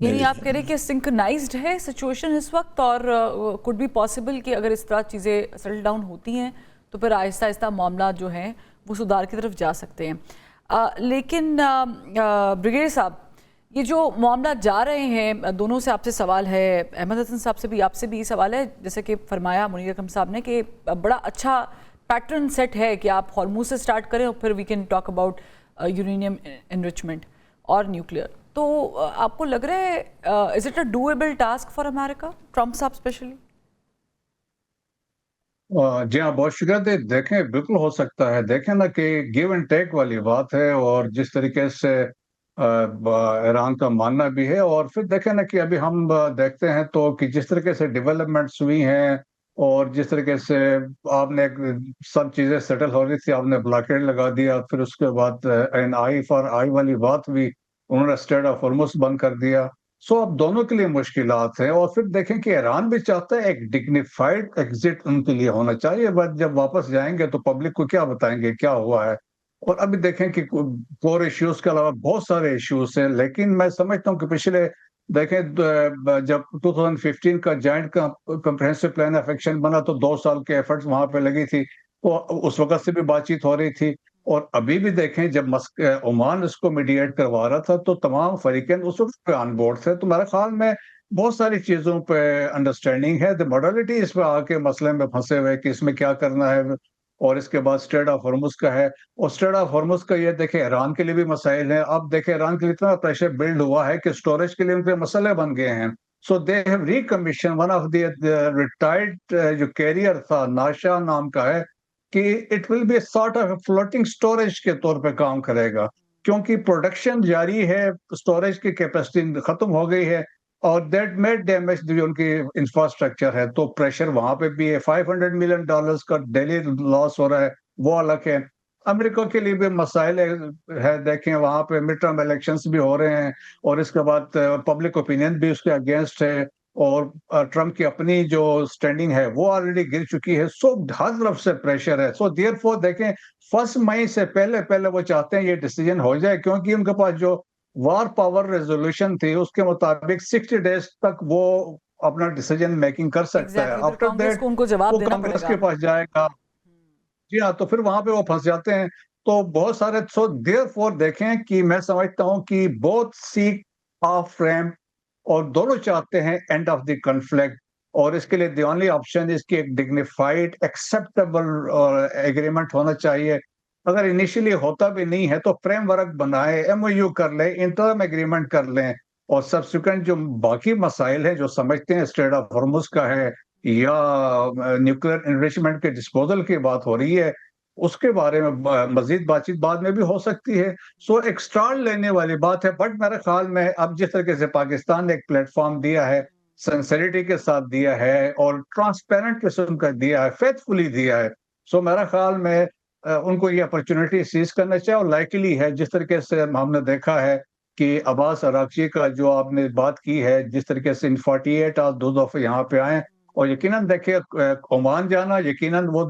یعنی آپ کہہ رہے ہیں کہ سنکرنائزڈ ہے سچویشن اس وقت، اور کوڈ بی پاسبل کہ اگر اس طرح چیزیں سیٹل ڈاؤن ہوتی ہیں تو پھر آہستہ آہستہ معاملات جو ہیں وہ سدھار کی طرف جا سکتے ہیں. لیکن بریگیڈیئر صاحب، یہ جو معاملات جا رہے ہیں، دونوں سے آپ سے سوال ہے، احمد حسن صاحب سے بھی آپ سے بھی یہ سوال ہے، جیسے کہ فرمایا منیر اکرم صاحب نے کہ بڑا اچھا پیٹرن سیٹ ہے کہ آپ ہارموز سے سٹارٹ کریں اور پھر we can talk about uranium enrichment اور نیوکلیئر. تو آپ کو لگ رہا ہے is it a double task for America, Trump صاحب اسپیشلی؟ جی ہاں، بہت شکریہ. دیکھیں بالکل ہو سکتا ہے. دیکھیں نا کہ گیو اینڈ ٹیک والی بات ہے، اور جس طریقے سے ایران کا ماننا بھی ہے، اور پھر دیکھیں نا کہ ابھی ہم دیکھتے ہیں تو کہ جس طریقے سے ڈیولپمنٹس ہوئی ہیں، اور جس طریقے سے آپ نے سب چیزیں سیٹل ہو رہی تھی، آپ نے بلاکیڈ لگا دیا، پھر اس کے بعد آئی فار آئی والی بات بھی، انہوں نے اسٹریٹ آف ہارمز بند کر دیا. سو اب دونوں کے لیے مشکلات ہیں. اور پھر دیکھیں کہ ایران بھی چاہتا ہے ایک ڈگنیفائڈ ایگزٹ ان کے لیے ہونا چاہیے، بٹ جب واپس جائیں گے تو پبلک کو کیا بتائیں گے کیا ہوا ہے. اور ابھی دیکھیں کہ کور ایشوز کے علاوہ بہت سارے ایشوز ہیں، لیکن میں سمجھتا ہوں کہ پچھلے دیکھیں جب 2015 کا joint comprehensive plan of action بنا تو 2 سال کے ایفرٹس وہاں پہ لگی تھی، اس وقت سے بھی بات چیت ہو رہی تھی. اور ابھی بھی دیکھیں جب عمان اس کو میڈیٹ کروا رہا تھا تو تمام فریقین اس وقت پہ آن بورڈ تھے. تو میرے خیال میں بہت ساری چیزوں پہ انڈرسٹینڈنگ ہے. موڈلٹی اس پہ آ کے مسئلے میں پھنسے ہوئے کہ اس میں کیا کرنا ہے. اور اس کے بعد اسٹریٹ آف ہارمز کا ہے، اور اسٹریٹ آف ہارمز کا یہ دیکھیں ایران کے لیے بھی مسائل ہیں. اب دیکھیں ایران کے لیے اتنا پریشر بلڈ ہوا ہے کہ اسٹوریج کے لیے ان کے مسئلے بن گئے ہیں. So they have recommission one of the retired جو کیریئر تھا، ناشا نام کا ہے، کہ it will be sort of floating storage کے طور پہ کام کرے گا، کیونکہ پروڈکشن جاری ہے، اسٹوریج کی کیپیسٹی ختم ہو گئی ہے، اور دیٹ میڈ ڈیمیج جو ان کی انفراسٹرکچر ہے. تو پریشر وہاں پہ بھی ہے. $500 ملین کا ڈیلی لاس ہو رہا ہے، وہ الگ ہے. امریکہ کے لیے بھی مسائل ہے. دیکھیں وہاں پہ مڈ ٹرم الیکشنز بھی ہو رہے ہیں، اور اس کے بعد پبلک اوپینین بھی اس کے اگینسٹ ہے، اور ٹرمپ کی اپنی جو سٹینڈنگ ہے وہ آلریڈی گر چکی ہے. سو ہر طرف سے پریشر ہے. سو دیئر فور دیکھیں 1 مئی سے پہلے وہ چاہتے ہیں یہ ڈیسیجن ہو جائے، کیونکہ ان کے پاس جو وار پاور ریزولوشن تھی اس کے مطابق 60 days تک وہ اپنا ڈیسیجن میکنگ کر سکتا ہے. آفٹر دیٹ وہ کانگریس کے پاس جائے گا. جی ہاں، تو پھر وہاں پہ وہ پھنس جاتے ہیں. تو بہت سارے سو دیئر فور دیکھیں کہ میں سمجھتا ہوں کہ بوتھ سیک آف ریمپ، اور دونوں چاہتے ہیں اینڈ آف دی کنفلکٹ. اور اس کے لیے دی اونلی آپشن اس کی ایک ڈگنیفائڈ ایکسیپٹیبل ایگریمنٹ ہونا چاہیے. اگر انیشلی ہوتا بھی نہیں ہے تو فریم ورک بنائے، ایم او یو کر لیں، انٹرم ایگریمنٹ کر لیں، اور سبسیکوینٹ جو باقی مسائل ہیں جو سمجھتے ہیں اسٹریٹ آف ہارمز کا ہے یا نیوکلیئر انریچمنٹ کے ڈسپوزل کی بات ہو رہی ہے، اس کے بارے میں مزید بات چیت بعد میں بھی ہو سکتی ہے. سو ایک سٹارٹ لینے والی بات ہے. بٹ میرے خیال میں اب جس طریقے سے پاکستان نے ایک پلیٹ فارم دیا ہے، سنسریٹی کے ساتھ دیا ہے، اور ٹرانسپیرنٹ قسم کا دیا ہے، فیتھفلی دیا ہے، سو میرا خیال میں ان کو یہ اپرچونٹی سیز کرنا چاہیے. اور لائکلی ہے جس طریقے سے ہم نے دیکھا ہے کہ عباس عراقچی کا جو آپ نے بات کی ہے، جس طریقے سے ان 48 آج 2 دفعے یہاں پہ آئے، اور یقیناً دیکھیں عمان جانا یقیناً وہ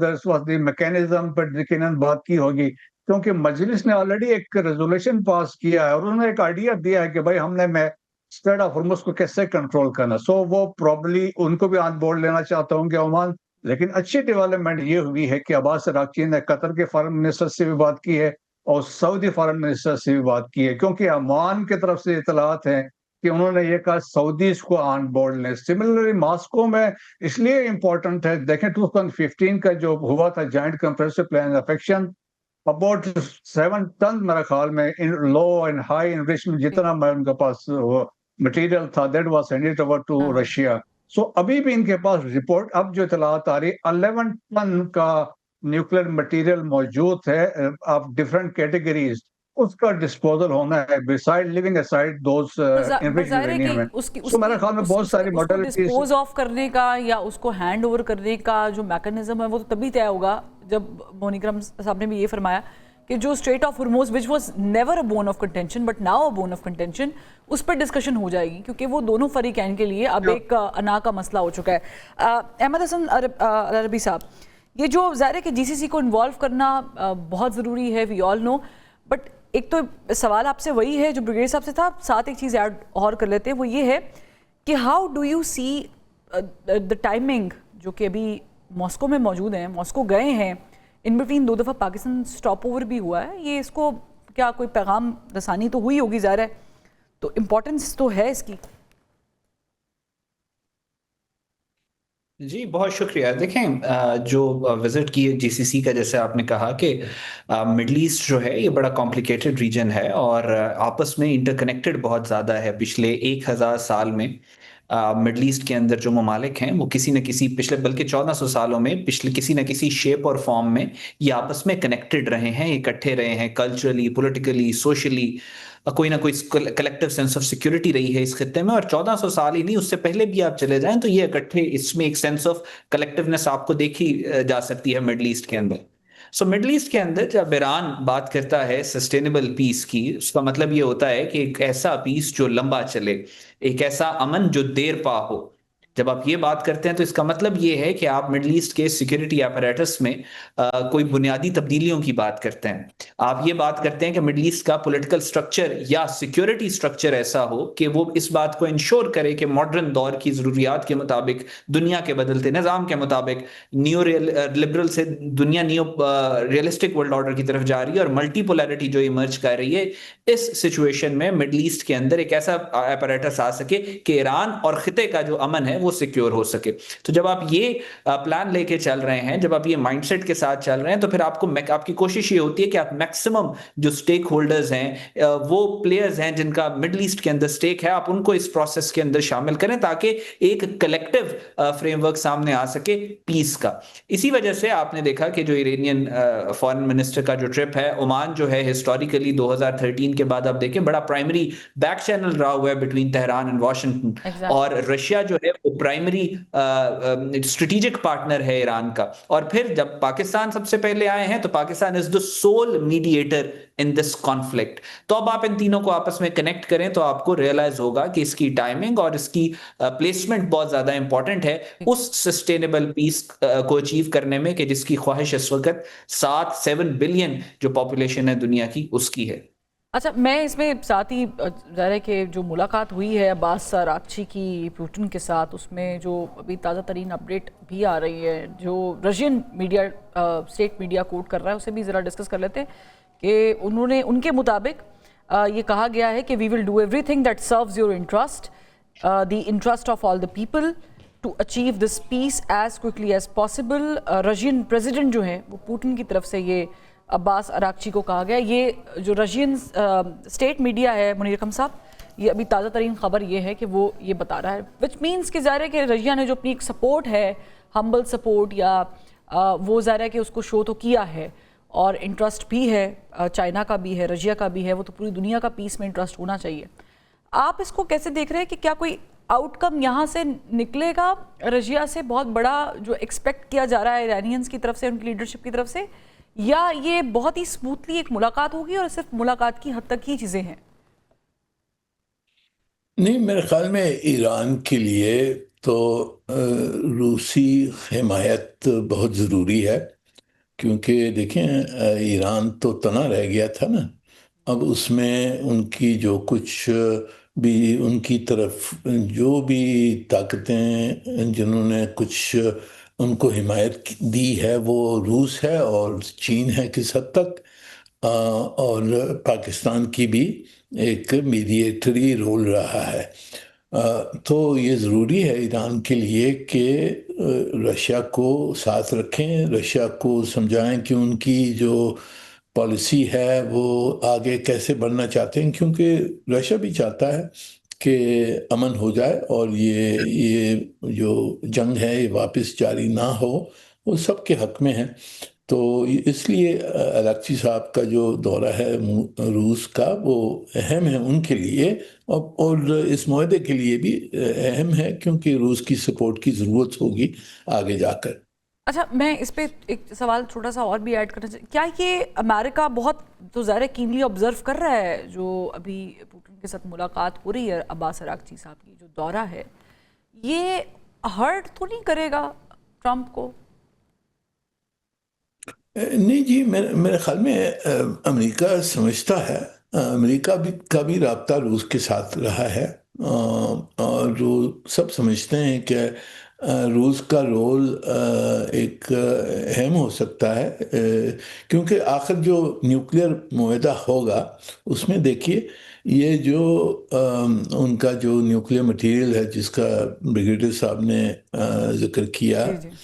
میکینزم پر یقیناً بات کی ہوگی، کیونکہ مجلس نے آلریڈی ایک ریزولوشن پاس کیا ہے، اور انہوں نے ایک آئیڈیا دیا ہے کہ بھائی ہم نے اسٹریٹ آف ہارمز کو کیسے کنٹرول کرنا. سو وہ پرابلی ان کو بھی آن بورڈ لینا چاہتا ہوں گے عمان. لیکن اچھی ڈیولپمنٹ یہ ہوئی ہے کہ عباس عراقچی نے قطر کے فارن منسٹر سے بھی بات کی ہے، اور سعودی فارن منسٹر سے بھی بات کی ہے، کیونکہ عمان کی طرف سے اطلاعات ہیں کہ انہوں نے یہ کہا سعودیز کو آن بورڈ لیں. سملرلی ماسکو میں اس لیے امپورٹنٹ ہے، دیکھیں 2015 کا جو ہوا تھا joint comprehensive plan of action, about 7 ten میرے خیال میں لو اینڈ ہائی انریچمنٹ جتنا ان کے پاس مٹیریل تھا، that was handed over to Russia. So ابھی بھی ان کے پاس رپورٹ اب جو اطلاعات آ رہی 11 ٹن کا نیوکلیر مٹیریل موجود ہے آف ڈفرنٹ کیٹیگریز، اس کا ڈسپوزل ہونا ہے beside living aside those enriched uranium. سو میرے خیال میں بہت ساری موڈلٹیز ڈسپوز آف کرنے کا یا اس کو ہینڈ اوور کرنے کا جو میکانزم ہے وہ تو تبھی طے ہوگا جب منیر اکرم صاحب نے بھی یہ فرمایا کہ جو strait of Hormuz which was never a bone of contention but now a bone of contention، اس پر ڈسکشن ہو جائے گی، کیونکہ وہ دونوں فریقین کے لیے اب ایک انا کا مسئلہ ہو چکا ہے. احمد حسن عربی صاحب، یہ جو ظاہر ہے کہ جی سی سی کو انوالو کرنا بہت ضروری ہے، وی آل نو، بٹ ایک تو سوال آپ سے وہی ہے جو بریگیڈیئر صاحب سے تھا, ساتھ ایک چیز ایڈ اور کر لیتے ہیں, وہ یہ ہے کہ how do you see the timing, جو کہ ابھی ماسکو میں موجود ہیں, ماسکو گئے ہیں, ان بٹوین 2 دفعہ پاکستان اسٹاپ اوور بھی ہوا ہے, یہ اس کو کیا کوئی پیغام رسانی تو ہوئی ہوگی ظاہر ہے, تو امپورٹنس تو ہے اس کی. جی بہت شکریہ. دیکھیں جو وزٹ کی جی سی سی کا, جیسے آپ نے کہا کہ مڈل ایسٹ جو ہے یہ بڑا کمپلیکیٹڈ ریجن ہے اور آپس میں انٹر کنیکٹڈ بہت زیادہ ہے. پچھلے 1000 سال میں مڈل ایسٹ کے اندر جو ممالک ہیں وہ کسی نہ کسی پچھلے بلکہ 1400 سالوں میں پچھلے کسی نہ کسی شیپ اور فارم میں یہ آپس میں کنیکٹڈ رہے ہیں, اکٹھے رہے ہیں, کلچرلی, پولیٹیکلی, سوشلی کوئی نہ کوئی کلیکٹیو سینس آف سیکیورٹی رہی ہے اس خطے میں. اور 1400 سال ہی نہیں, اس سے پہلے بھی آپ چلے جائیں تو یہ اکٹھے, اس میں ایک سینس آف کلیکٹیونیس آپ کو دیکھی جا سکتی ہے مڈل ایسٹ کے اندر. سو مڈل ایسٹ کے اندر جب ایران بات کرتا ہے سسٹینیبل پیس کی, اس کا مطلب یہ ہوتا ہے کہ ایک ایسا پیس جو لمبا چلے, ایک ایسا امن جو دیر پا ہو. جب آپ یہ بات کرتے ہیں تو اس کا مطلب یہ ہے کہ آپ مڈل ایسٹ کے سیکیورٹی ایپریٹس میں کوئی بنیادی تبدیلیوں کی بات کرتے ہیں. آپ یہ بات کرتے ہیں کہ مڈل ایسٹ کا پولیٹیکل سٹرکچر یا سیکیورٹی سٹرکچر ایسا ہو کہ وہ اس بات کو انشور کرے کہ ماڈرن دور کی ضروریات کے مطابق, دنیا کے بدلتے نظام کے مطابق, نیو لبرل سے دنیا نیو ریئلسٹک ورلڈ آرڈر کی طرف جا رہی ہے اور ملٹی پولیرٹی جو ایمرج کر رہی ہے. اس سچویشن میں مڈل ایسٹ کے اندر ایک ایسا ایپریٹس آ سکے کہ ایران اور خطے کا جو امن ہے وہ سیکیور ہو سکے. تو جب آپ یہ پلان لے کے چل رہے ہیں, جب آپ یہ مائنڈ سیٹ کے ساتھ چل رہے ہیں, تو پھر آپ کی کوشش یہ ہوتی ہے کہ آپ میکسیمم جو سٹیک ہولڈرز ہیں, وہ پلیئرز ہیں جن کا مڈل ایسٹ کے اندر سٹیک ہے, آپ ان کو اس پروسیس کے اندر شامل کریں تاکہ ایک کلیکٹیو فریم ورک سامنے آ سکے پیس کا. اسی وجہ سے آپ نے دیکھا کہ جو ایرانین فارن منسٹر کا جو ٹرپ ہے عمان جو ہے, ہسٹوریکلی 2013 کے بعد آپ دیکھیں بڑا پرائمری بیک چینل رہا ہوا ہے بٹوین تہران اینڈ واشنگٹن, اور رشیا جو ہے وہ پرائمری اسٹریٹجک پارٹنر ہے ایران کا. اور پھر جب پاکستان سب سے پہلے آئے ہیں تو Pakistan is the sole mediator in this conflict. تو اب آپ ان تینوں کو آپس میں کنیکٹ کریں تو آپ کو ریئلائز ہوگا کہ اس کی ٹائمنگ اور اس کی پلیسمنٹ بہت زیادہ امپورٹنٹ ہے اس سسٹینیبل پیس کو اچیو کرنے میں, کہ جس کی خواہش اس وقت 7 بلین جو پاپولیشن ہے دنیا کی اس کی ہے. اچھا, میں اس میں ساتھ ہی ظاہر ہے کہ جو ملاقات ہوئی ہے عباس اراغچی کی پوٹن کے ساتھ, اس میں جو ابھی تازہ ترین اپڈیٹ بھی آ رہی ہے جو رشین میڈیا اسٹیٹ میڈیا کوٹ کر رہا ہے, اسے بھی ذرا ڈسکس کر لیتے ہیں کہ انہوں نے ان کے مطابق یہ کہا گیا ہے کہ we will do everything that serves your interest, the interest of all the people, to achieve this peace as quickly as possible. Russian president جو ہیں وہ پوٹن کی طرف سے یہ عباس اراغچی کو کہا گیا. یہ جو رشین اسٹیٹ میڈیا ہے منیر اکرم صاحب, یہ ابھی تازہ ترین خبر یہ ہے کہ وہ یہ بتا رہا ہے, وچ مینس کہ ظاہر ہے کہ رشیا نے جو اپنی ایک سپورٹ ہے, ہمبل سپورٹ, یا وہ ظاہر ہے کہ اس کو شو تو کیا ہے, اور انٹرسٹ بھی ہے, چائنا کا بھی ہے, رشیا کا بھی ہے, وہ تو پوری دنیا کا پیس میں انٹرسٹ ہونا چاہیے. آپ اس کو کیسے دیکھ رہے ہیں کہ کیا کوئی آؤٹ کم یہاں سے نکلے گا رشیا سے بہت بڑا جو ایکسپیکٹ کیا جا رہا ہے ایرانینز کی طرف سے, ان کی لیڈرشپ کی طرف سے, یا یہ بہت ہی سموتھلی ایک ملاقات ہوگی اور صرف ملاقات کی حد تک ہی چیزیں ہیں؟ نہیں, میرے خیال میں ایران کے لیے تو روسی حمایت بہت ضروری ہے, کیونکہ دیکھیں ایران تو تنا رہ گیا تھا نا, اب اس میں ان کی جو کچھ بھی ان کی طرف جو بھی طاقتیں جنہوں نے کچھ ان کو حمایت دی ہے وہ روس ہے اور چین ہے کس حد تک, اور پاکستان کی بھی ایک میڈیٹری رول رہا ہے. تو یہ ضروری ہے ایران کے لیے کہ رشیا کو ساتھ رکھیں, رشیا کو سمجھائیں کہ ان کی جو پالیسی ہے وہ آگے کیسے بڑھنا چاہتے ہیں, کیونکہ رشیا بھی چاہتا ہے کہ امن ہو جائے اور یہ جو جنگ ہے یہ واپس جاری نہ ہو, وہ سب کے حق میں ہے. تو اس لیے اراغچی صاحب کا جو دورہ ہے روس کا وہ اہم ہے ان کے لیے, اور اس معاہدے کے لیے بھی اہم ہے کیونکہ روس کی سپورٹ کی ضرورت ہوگی آگے جا کر. اچھا, میں اس پہ ایک سوال چھوٹا سا اور بھی ایڈ کرنا چاہتی, کیا یہ امریکہ بہت تو ظاہر کینلی آبزرو کر رہا ہے جو ابھی پوٹن کے ساتھ ملاقات ہو رہی ہے عباس اراغچی صاحب کی جو دورہ ہے, یہ ہرٹ تو نہیں کرے گا ٹرمپ کو؟ نہیں جی، میرے خیال میں امریکہ سمجھتا ہے، امریکہ کا بھی رابطہ روس کے ساتھ رہا ہے، اور سب سمجھتے ہیں کہ روس کا رول ایک اہم ہو سکتا ہے، کیونکہ آخر جو نیوکلیئر معاہدہ ہوگا اس میں دیکھیے یہ جو ان کا جو نیوکلیئر مٹیریل ہے جس کا بریگیڈیئر صاحب نے ذکر کیا، جی جی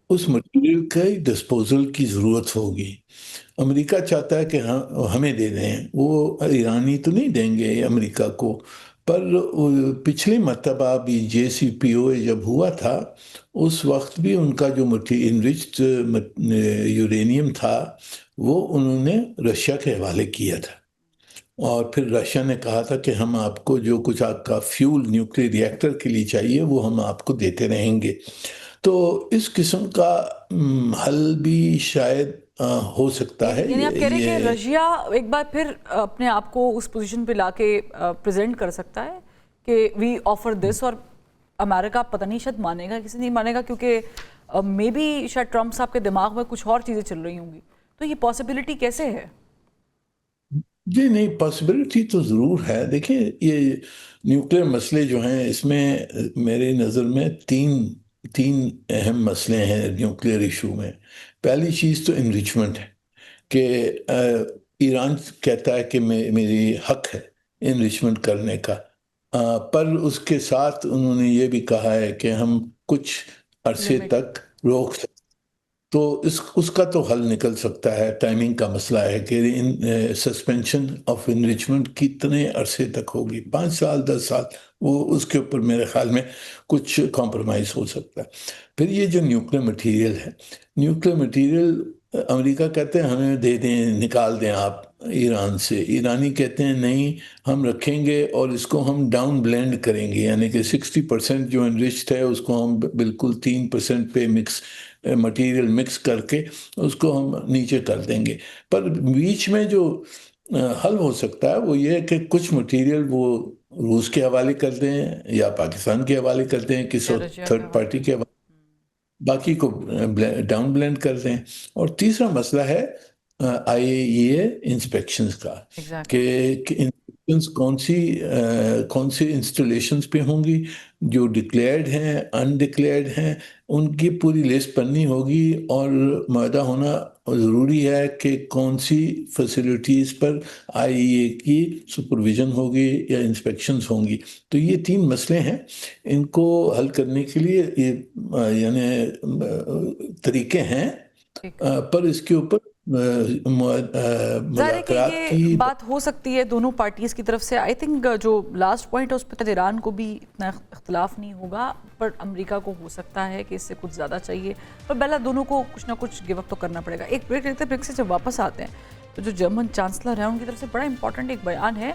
اس مٹیریل کی ڈسپوزل کی ضرورت ہوگی۔ امریکہ چاہتا ہے کہ ہمیں دے دیں، وہ ایرانی تو نہیں دیں گے امریکہ کو، پر پچھلی مرتبہ بھی JCPOA جب ہوا تھا اس وقت بھی ان کا جو انرچڈ یورینیم تھا وہ انہوں نے رشیا کے حوالے کیا تھا، اور پھر رشیا نے کہا تھا کہ ہم آپ کو جو کچھ آپ کا فیول نیوکلیئر ری ایکٹر کے لیے چاہیے وہ ہم آپ کو دیتے رہیں گے۔ تو اس قسم کا حل بھی شاید ہو سکتا ہے۔ یعنی آپ کہہ رہے ہیں کہ رشیا ایک بار پھر اپنے آپ کو اس پوزیشن پہ لا کے پریزنٹ کر سکتا ہے کہ وی آفر دس، اور امریکہ پتہ نہیں شاید مانے گا کسی نہیں مانے گا، کیونکہ مے بی شاید ٹرمپ صاحب کے دماغ میں کچھ اور چیزیں چل رہی ہوں گی، تو یہ پاسبلٹی کیسے ہے؟ جی نہیں، پاسبلٹی تو ضرور ہے۔ دیکھیں یہ نیوکلیئر مسئلے جو ہیں اس میں میرے نظر میں تین اہم مسئلے ہیں نیوکلیئر ایشو میں۔ پہلی چیز تو انریچمنٹ ہے کہ ایران کہتا ہے کہ میری حق ہے انریچمنٹ کرنے کا، پر اس کے ساتھ انہوں نے یہ بھی کہا ہے کہ ہم کچھ عرصے تک روک سکتے، تو اس کا تو حل نکل سکتا ہے۔ ٹائمنگ کا مسئلہ ہے کہ سسپینشن آف انریچمنٹ کتنے عرصے تک ہوگی، 5 سال 10 سال، وہ اس کے اوپر میرے خیال میں کچھ کمپرومائز ہو سکتا ہے۔ پھر یہ جو نیوکلیئر مٹیریل ہے، نیوکلیئر مٹیریل امریکہ کہتے ہیں ہمیں دے دیں، نکال دیں آپ ایران سے، ایرانی کہتے ہیں نہیں ہم رکھیں گے اور اس کو ہم ڈاؤن بلینڈ کریں گے، یعنی کہ 60% جو انریچڈ ہے اس کو ہم بالکل 3% پہ مٹیریل مکس کر کے اس کو ہم نیچے کر دیں گے۔ پر بیچ میں جو حل ہو سکتا ہے وہ یہ ہے کہ کچھ مٹیریل وہ روس کے حوالے کر دیں یا پاکستان کے حوالے کر دیں، کسی تھرڈ پارٹی کے حوالے، باقی کو ڈاؤن بلینڈ کر دیں۔ اور تیسرا مسئلہ ہے IAEA انسپیکشنز کا، کہ انسپیکشنز کون سی انسٹالیشنز پہ ہوں گی، جو ڈکلیئرڈ ہیں انڈکلیئرڈ ہیں، ان کی پوری لسٹ بننی ہوگی، اور معاہدہ ہونا ضروری ہے کہ کون سی فیسلٹیز پر IAEA کی سپرویژن ہوگی یا انسپیکشنز ہوں گی۔ تو یہ 3 مسئلے ہیں، ان کو حل کرنے کے لیے یہ یعنی طریقے ہیں، پر اس کے اوپر مذاکرات کی بات ہو سکتی ہے دونوں پارٹیز کی طرف سے۔ آئی تھنک جو لاسٹ پوائنٹ ہے اس پہ ایران کو بھی اتنا اختلاف نہیں ہوگا، پر امریکہ کو ہو سکتا ہے کہ اس سے کچھ زیادہ چاہیے، پر بہرحال دونوں کو کچھ نہ کچھ گیو اپ تو کرنا پڑے گا۔ ایک بریک لیتے ہیں، بریک سے جب واپس آتے ہیں تو جو جرمن چانسلر ہیں ان کی طرف سے بڑا امپورٹنٹ ایک بیان ہے،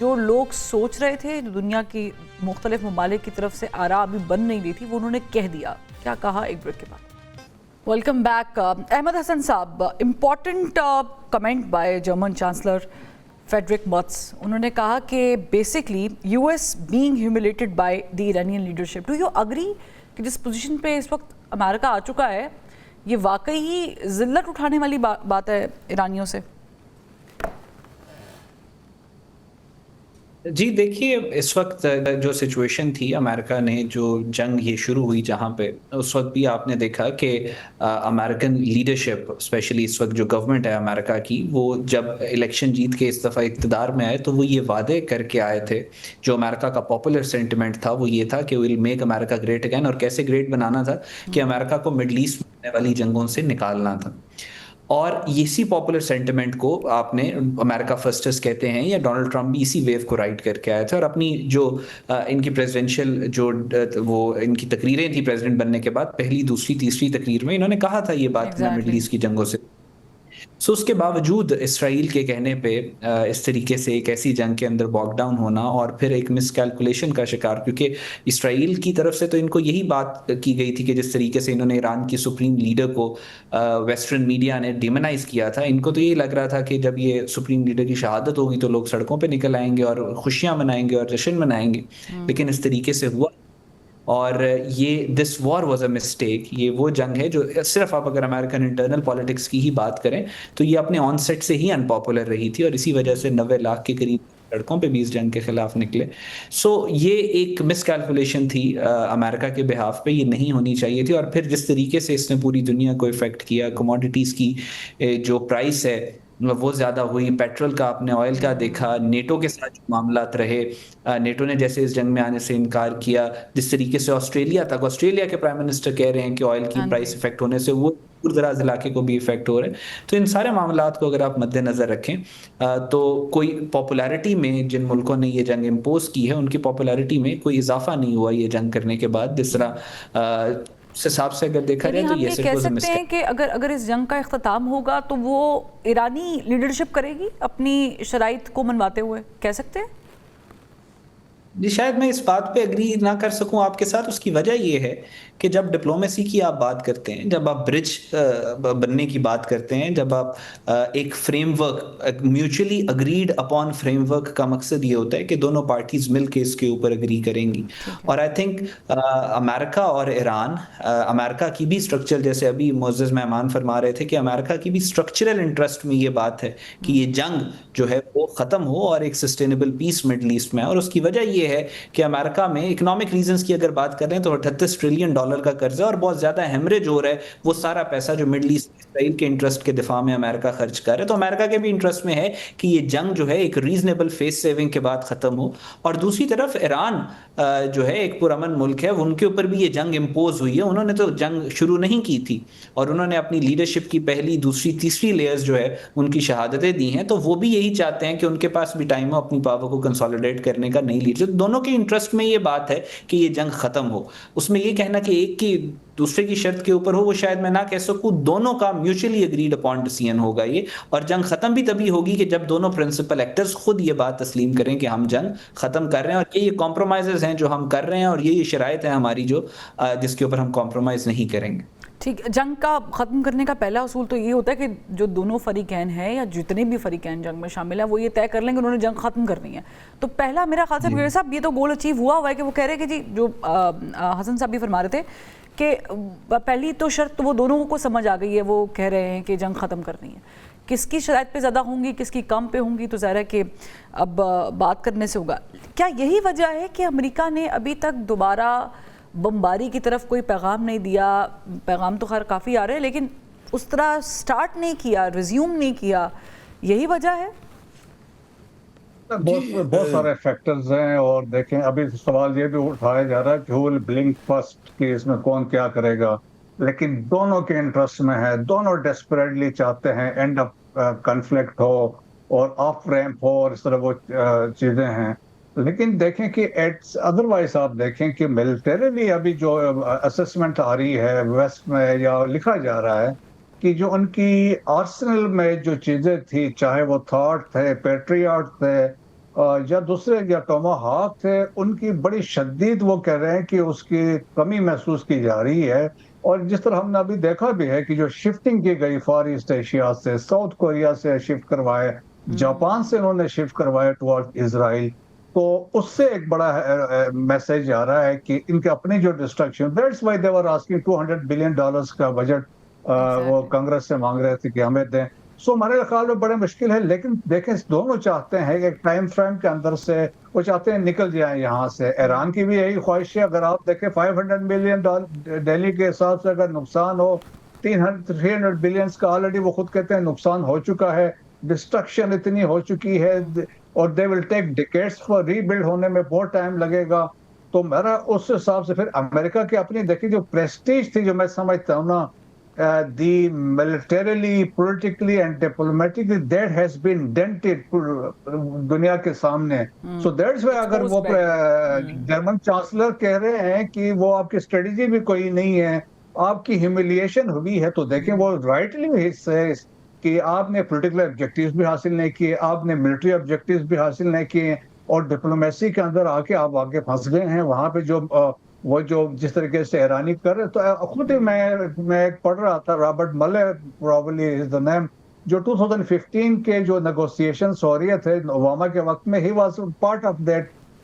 جو لوگ سوچ رہے تھے، جو دنیا کی مختلف ممالک کی طرف سے آراء ابھی بن نہیں رہی تھی، وہ انہوں نے کہہ دیا۔ کیا کہا، ایک بریک کے بعد۔ Welcome back. احمد حسن صاحب، important comment by German chancellor Friedrich Merz, انہوں نے کہا کہ basically US being humiliated by the Iranian leadership. Do you agree کہ جس پوزیشن پہ اس وقت امریکہ آ چکا ہے یہ واقعی ہی ذلت اٹھانے والی بات ہے ایرانیوں سے؟ جی دیکھیے، اس وقت جو سچویشن تھی، امریکہ نے جو جنگ یہ شروع ہوئی جہاں پہ، اس وقت بھی آپ نے دیکھا کہ امریکن لیڈرشپ، اسپیشلی اس وقت جو گورنمنٹ ہے امریکہ کی، وہ جب الیکشن جیت کے اس دفعہ اقتدار میں آئے تو وہ یہ وعدے کر کے آئے تھے، جو امریکہ کا پاپولر سینٹیمنٹ تھا وہ یہ تھا کہ ویل میک امریکہ گریٹ اگین، اور کیسے گریٹ بنانا تھا کہ امریکہ کو مڈل ایسٹ میں ہونے والی جنگوں سے نکالنا تھا۔ اور اسی پاپولر سینٹیمنٹ کو آپ نے امریکہ فرسٹس کہتے ہیں، یا ڈونلڈ ٹرمپ بھی اسی ویو کو رائٹ کر کے آئے تھے، اور اپنی جو ان کی پریزیڈنشیل جو وہ ان کی تقریریں تھیں پریزیڈنٹ بننے کے بعد، پہلی دوسری تیسری تقریر میں انہوں نے کہا تھا یہ بات میں مڈل ایسٹ کی جنگوں سے۔ سو اس کے باوجود اسرائیل کے کہنے پہ اس طریقے سے ایک ایسی جنگ کے اندر باک ڈاؤن ہونا، اور پھر ایک مس کیلکولیشن کا شکار، کیونکہ اسرائیل کی طرف سے تو ان کو یہی بات کی گئی تھی کہ جس طریقے سے انہوں نے ایران کی سپریم لیڈر کو ویسٹرن میڈیا نے ڈیمونائز کیا تھا، ان کو تو یہی لگ رہا تھا کہ جب یہ سپریم لیڈر کی شہادت ہوگی تو لوگ سڑکوں پہ نکل آئیں گے اور خوشیاں منائیں گے اور جشن منائیں گے، لیکن اس طریقے سے ہوا۔ اور یہ دس وار واز اے مسٹیک. یہ وہ جنگ ہے جو صرف آپ اگر امریکن انٹرنل پالیٹکس کی ہی بات کریں تو یہ اپنے آن سیٹ سے ہی ان پاپولر رہی تھی اور اسی وجہ سے 90 لاکھ کے قریب سڑکوں پہ بھی اس جنگ کے خلاف نکلے. سو یہ ایک مس کیلکولیشن تھی امریکہ کے بہاف پہ, یہ نہیں ہونی چاہیے تھی. اور پھر جس طریقے سے اس نے پوری دنیا کو افیکٹ کیا, کموڈیٹیز کی جو پرائس ہے وہ زیادہ ہوئی, پیٹرول کا آپ نے آئل کا دیکھا, نیٹو کے ساتھ جو معاملات رہے, نیٹو نے جیسے اس جنگ میں آنے سے انکار کیا, جس طریقے سے آسٹریلیا تک, آسٹریلیا کے پرائم منسٹر کہہ رہے ہیں کہ آئل کی پرائس افیکٹ ہونے سے وہ دور دراز علاقے کو بھی افیکٹ ہو رہے ہیں. تو ان سارے معاملات کو اگر آپ مد نظر رکھیں تو کوئی پاپولیرٹی میں جن ملکوں نے یہ جنگ امپوز کی ہے ان کی پاپولیرٹی میں کوئی اضافہ نہیں ہوا یہ جنگ کرنے کے بعد. جس طرح اس حساب سے اگر دیکھا جائے تو ہم یہ کہہ سکتے ہیں کہ اگر اس جنگ کا اختتام ہوگا تو وہ ایرانی لیڈرشپ کرے گی اپنی شرائط کو منواتے ہوئے, کہہ سکتے ہیں؟ جی شاید میں اس بات پہ اگری نہ کر سکوں آپ کے ساتھ. اس کی وجہ یہ ہے کہ جب ڈپلومیسی کی آپ بات کرتے ہیں, جب آپ برج بننے کی بات کرتے ہیں, جب آپ ایک frame work, mutually agreed upon frame work کا مقصد یہ ہوتا ہے کہ دونوں پارٹیز مل کے اس کے اوپر اگری کریں گی. اور آئی تھنک امریکہ اور ایران, امریکہ کی بھی اسٹرکچر, جیسے ابھی معزز مہمان فرما رہے تھے کہ امریکہ کی بھی اسٹرکچرل انٹرسٹ میں یہ بات ہے کہ یہ جنگ جو ہے وہ ختم ہو اور ایک سسٹینیبل پیس مڈل ایسٹ میں. اور اس کی وجہ یہ ہے کہ امریکہ میں اکنامک ریزنز کی اگر بات کریں تو $38 ٹریلین کا قرض ہے اور بہت زیادہ ہیمریج ہو رہا ہے. وہ سارا پیسہ جو مڈل ایسٹ اسرائیل کے انٹرسٹ کے دفاع میں امریکہ خرچ کر رہا ہے, تو امریکہ کے بھی انٹرسٹ میں ہے کہ یہ جنگ جو ہے ایک ریزنیبل فیس سیونگ کے بعد ختم ہو. اور دوسری طرف ایران جو ہے ایک پرامن ملک ہے, ان کے اوپر بھی یہ جنگ امپوز ہوئی ہے. انہوں نے تو جنگ شروع نہیں کی تھی اور انہوں نے اپنی لیڈرشپ کی پہلی, دوسری, تیسری لیئرز جو ہے ان کی شہادتیں دی ہیں. تو وہ بھی یہی چاہتے ہیں کہ ان کے پاس بھی ٹائم ہو اپنی پاور کو کنسولیڈیٹ کرنے کا, نئی لیڈرشپ. دونوں کے انٹرسٹ میں یہ بات ہے کہ یہ جنگ ختم ہو. اس میں یہ کہنا کہ ایک کی دوسرے کی شرط کے اوپر ہو وہ شاید میں نہ کہہ سکوں. دونوں کا میوچولی اگریڈ اپون ڈیسیژن ہوگا یہ, اور جنگ ختم بھی تبھی ہوگی کہ جب دونوں پرنسپل ایکٹرز خود یہ بات تسلیم کریں کہ ہم جنگ ختم کر رہے ہیں اور یہ کمپرومائزز ہیں جو ہم کر رہے ہیں اور یہ شرائط ہیں ہماری جو جس کے اوپر ہم کمپرومائز نہیں کریں گے. ٹھیک, جنگ کا ختم کرنے کا پہلا اصول تو یہ ہوتا ہے کہ جو دونوں فریقین ہیں یا جتنے بھی فریقین جنگ میں شامل ہیں وہ یہ طے کر لیں کہ انہوں نے جنگ ختم کرنی ہے. تو پہلا میرا خیال سے بھیڑ صاحب یہ تو گول اچیو ہوا ہے کہ وہ کہہ رہے کہ جی, جو حسن صاحب بھی فرما رہے تھے کہ پہلی تو شرط وہ دونوں کو سمجھ آ گئی ہے, وہ کہہ رہے ہیں کہ جنگ ختم کرنی ہے. کس کی شرائط پہ زیادہ ہوں گی, کس کی کم پہ ہوں گی, تو ظاہر ہے کہ اب بات کرنے سے ہوگا. کیا یہی وجہ ہے کہ امریکہ نے ابھی تک دوبارہ بمباری کی طرف کوئی پیغام نہیں دیا؟ پیغام تو خیر کافی آ رہے ہیں لیکن اس طرح سٹارٹ نہیں کیا, ریزیوم نہیں کیا, یہی وجہ ہے؟ بہت سارے فیکٹرز ہیں. اور دیکھیں ابھی سوال یہ بھی اٹھایا جا رہا ہے کہ who will blink first, کہ اس میں کون کیا کرے گا. لیکن دونوں کے انٹرسٹ میں ہے, دونوں ڈیسپریٹلی چاہتے ہیں اینڈ اپ کنفلکٹ ہو اور آف ریمپ ہو اور اس طرح وہ چیزیں ہیں. لیکن دیکھیں کہ ادروائز آپ دیکھیں کہ ملٹریلی ابھی جو اسسمنٹ آ رہی ہے ویسٹ میں یا لکھا جا رہا ہے کہ جو ان کی آرسنل میں جو چیزیں تھی, چاہے وہ تھاٹ تھے, پیٹریاٹ تھے یا دوسرے یا ٹوماہاک تھے, ان کی بڑی شدید وہ کہہ رہے ہیں کہ اس کی کمی محسوس کی جا رہی ہے. اور جس طرح ہم نے ابھی دیکھا بھی ہے کہ جو شفٹنگ کی گئی فار ایسٹ ایشیا سے, ساؤتھ کوریا سے شفٹ کروائے, جاپان سے انہوں نے شفٹ کروائے ٹوارڈ اسرائیل, تو اس سے ایک بڑا میسج آ رہا ہے کہ ان کے اپنی جو destruction, that's why they were asking $200 billion کا بجٹ وہ کانگریس سے مانگ رہے تھے کہ ہمیں دیں. سو ہمارے خیال میں بڑے مشکل ہے. لیکن دیکھیں دونوں چاہتے ہیں ایک ٹائم فریم کے اندر سے وہ چاہتے ہیں نکل جائیں یہاں سے. ایران کی بھی یہی خواہش ہے. اگر آپ دیکھیں $500 ملین دہلی کے حساب سے اگر نقصان ہو, 300 بلین کا آلریڈی وہ خود کہتے ہیں نقصان ہو چکا ہے, ڈسٹرکشن اتنی ہو چکی ہے اور they will take decades for rebuild ہونے میں بہت ٹائم لگے گا. تو میرا اس حساب سے پھر امریکہ کی اپنی دیکھیں جو پریسٹیج تھی, جو میں سمجھتا ہوں نا, the militarily, politically and diplomatically that has been dented دنیا کے سامنے. So that's why اگر وہ جرمن چانسلر کہہ رہے ہیں کہ وہ آپ کی اسٹریٹجی بھی کوئی نہیں ہے, آپ کی ہیوملیشن ہوئی ہے, تو دیکھیں وہ رائٹلی کہ آپ نے پولیٹیکل آبجیکٹیوز بھی حاصل نہیں کیے, آپ نے ملٹری آبجیکٹیوز بھی حاصل نہیں کیے, اور ڈپلومیسی کے اندر آ کے آپ آگے پھنس گئے ہیں. وہاں پہ جو وہ جو جس طریقے سے ایرانی کر رہے, تو خود ہی میں پڑھ رہا تھا, رابرٹ ملے پروبلی از دا نیم, جو 2015 کے جو نیگوسیشنز ہو رہے تھے اوباما کے وقت میں, he was part of that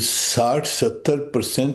60-70%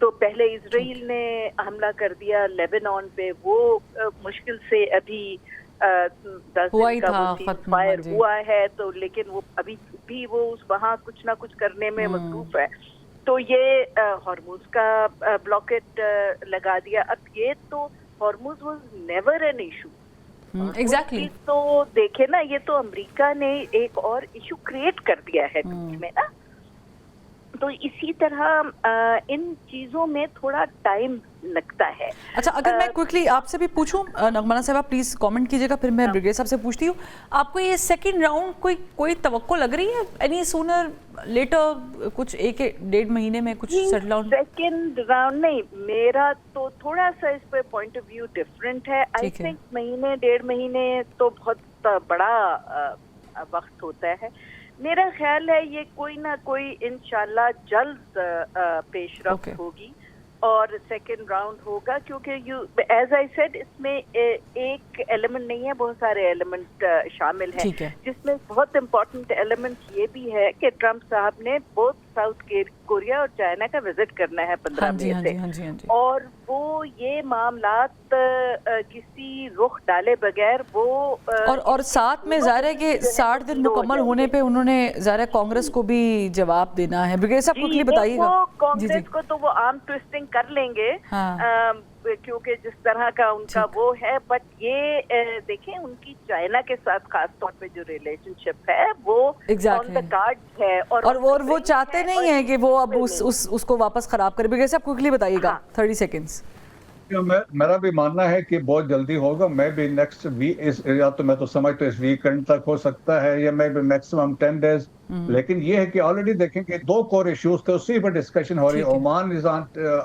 تو پہلے اسرائیل نے حملہ کر دیا لیبنان پہ, وہ مشکل سے ابھی 10 دن کا سیز فائر ہوا ہے, تو لیکن وہ ابھی بھی وہ وہاں کچھ نہ کچھ کرنے میں مصروف ہے. تو یہ ہارموز کا بلاکیٹ لگا دیا. اب یہ تو Hormuz was never an issue. Exactly. تو دیکھیں نا, یہ تو امریکہ نے ایک اور ایشو کریٹ کر دیا ہے بیچ میں نا. تو اسی طرح ان چیزوں میں تھوڑا ٹائم لگتا ہے. اچھا, اگر میں کوئکلی آپ سے بھی پوچھوں, نغمہ صاحبہ پلیز کامنٹ کیجیے گا, پھر میں بریگیڈیئر صاحب سے پوچھتی ہوں, آپ کو یہ سیکنڈ راؤنڈ کوئی توقع لگ رہی ہے اینی سونر لیٹر, کچھ 1-1.5 مہینے میں کچھ سیٹل ڈاؤن؟ سیکنڈ راؤنڈ نہیں, میرا تو تھوڑا سا اس پہ پوائنٹ آف ویو ڈفرینٹ ہے. آئی تھنک مہینے 1.5 مہینے تو بہت بڑا وقت ہوتا ہے. میرا خیال ہے یہ کوئی نہ کوئی انشاءاللہ جلد پیش رفت ہوگی اور سیکنڈ راؤنڈ ہوگا, کیونکہ ایز آئی سیڈ اس میں ایک ایلیمنٹ نہیں ہے, بہت سارے ایلیمنٹ شامل ہیں, جس میں بہت امپورٹنٹ ایلیمنٹ یہ بھی ہے کہ ٹرمپ صاحب نے بہت ساؤتھ کوریا اور چائنا کا وزٹ کرنا ہے 15 مئی سے, اور وہ یہ معاملات کسی رخ ڈالے بغیر وہ اور ساتھ میں ظاہر ہے کہ 60 دن مکمل ہونے پہ انہوں نے ظاہر کانگریس کو بھی جواب دینا ہے. بریگیڈیئر صاحب کوئکلی بتائیے گا. کانگریس کو تو وہ آرم ٹویسٹنگ کر لیں گے کیونکہ جس طرح کا ان کا وہ ہے, بٹ یہ دیکھیں ان کی چائنا کے ساتھ خاص طور پہ جو ریلیشن شپ ہے وہ آن دا کارڈ ہے, اور وہ چاہتے نہیں ہیں کہ وہ اب اس کو واپس خراب کرے. بریگیڈیئر صاحب کوئکلی بتائیے گا, 30 سیکنڈز. میرا بھی ماننا ہے کہ بہت جلدی ہوگا. میں بھی نیکسٹ ویک, یا تو میں تو سمجھتا ہوں اس ویکنڈ تک ہو سکتا ہے, یا میں بھی میکسیمم 10 days. لیکن یہ ہے کہ آلریڈی دیکھیں کہ 2 کور ایشوز تھے, اسی پر ڈسکشن ہو رہی ہے. عمان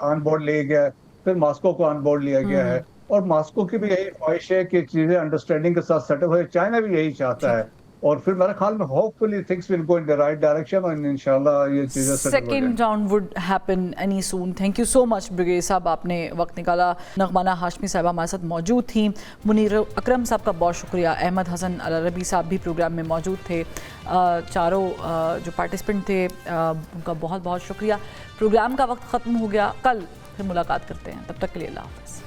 آن بورڈ لیا گیا ہے, پھر ماسکو کو آن بورڈ لیا گیا ہے, اور ماسکو کی بھی یہی خواہش ہے کہ چیزیں انڈرسٹینڈنگ کے ساتھ سیٹل ہوئے. چائنا بھی یہی چاہتا ہے, اور پھر میرے خیال میں hopefully things will go in the right direction, اور انشاءاللہ یہ چیزیں second round would happen any soon. Thank you so much brigadier صاحب, آپ نے وقت نکالا. نغمانہ ہاشمی صاحبہ ہمارے ساتھ موجود تھیں. منیر اکرم صاحب کا بہت شکریہ. احمد حسن العربی صاحب بھی پروگرام میں موجود تھے. چاروں جو پارٹیسپینٹ تھے ان کا بہت بہت شکریہ. پروگرام کا وقت ختم ہو گیا, کل پھر ملاقات کرتے ہیں, تب تک کے لیے اللہ حافظ.